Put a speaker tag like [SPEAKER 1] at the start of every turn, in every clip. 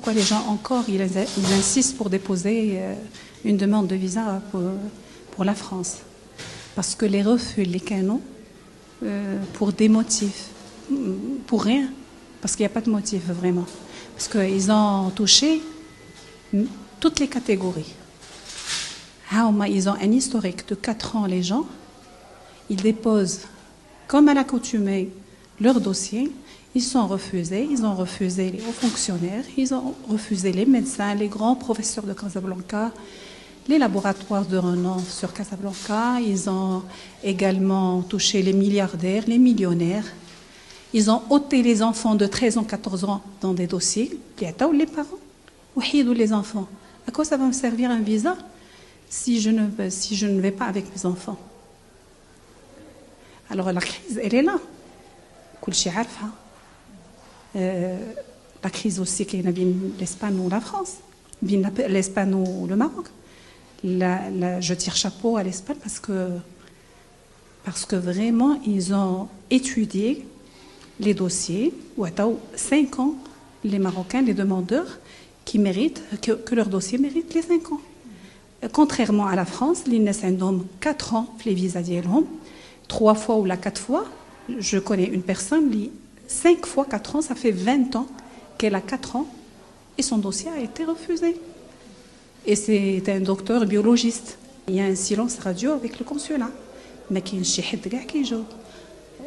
[SPEAKER 1] pourquoi les gens encore ils insistent pour déposer une demande de visa pour la France. Parce que les refus, les canons, pour des motifs, pour rien, parce qu'il n'y a pas de motif vraiment. Parce qu'ils ont touché toutes les catégories. Ils ont un historique de 4 ans, les gens. Ils déposent, comme à l'accoutumée, leur dossier. Ils sont refusés. Ils ont refusé les hauts fonctionnaires. Ils ont refusé les médecins, les grands professeurs de Casablanca, les laboratoires de renom sur Casablanca. Ils ont également touché les milliardaires, les millionnaires. Ils ont ôté les enfants de 13 ans, 14 ans dans des dossiers. Les parents. Ou les enfants. À quoi ça va me servir un visa si je ne vais pas avec mes enfants? Alors la crise, elle est là. La crise aussi qu'il y a l'Espagne ou la France, l'Espagne ou le Maroc. Je tire chapeau à l'Espagne parce que vraiment ils ont étudié les dossiers. 5 ans, les Marocains, les demandeurs qui méritent que leur dossier mérite les 5 ans. Contrairement à la France, les gens ont 4 ans les visas ديالهم 3 fois ou 4 fois. Je connais une personne qui 5 fois 4 ans, ça fait 20 ans qu'elle a 4 ans et son dossier a été refusé. Et c'est un docteur biologiste. Il y a un silence radio avec le consulat. Mais il y a des gens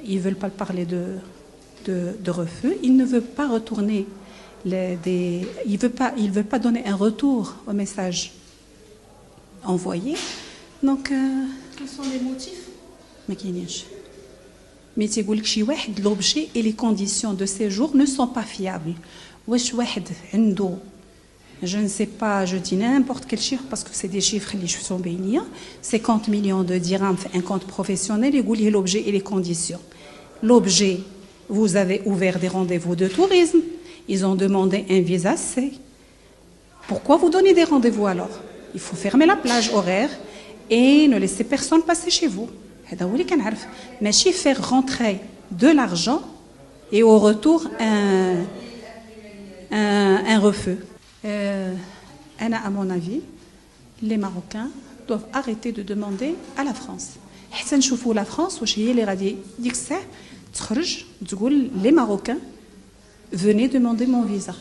[SPEAKER 1] qui ils ne veulent pas parler de refus. Ils ne veulent pas retourner. Ils ne veulent pas donner un retour au message envoyé. Donc,
[SPEAKER 2] quels sont les motifs?
[SPEAKER 1] Mais tu dis que l'objet et les conditions de séjour ne sont pas fiables. Je ne sais pas, je dis n'importe quel chiffre parce que c'est des chiffres qui sont bénis. 50 millions de dirhams, un compte professionnel, et l'objet et les conditions. L'objet, vous avez ouvert des rendez-vous de tourisme. Ils ont demandé un visa C. Pourquoi vous donnez des rendez-vous alors? Il faut fermer la plage horaire et ne laisser personne passer chez vous. Mais si faire rentrer de l'argent et au retour un refus. À mon avis, les Marocains doivent arrêter de demander à la France. La France, les Marocains, venez demander mon visa.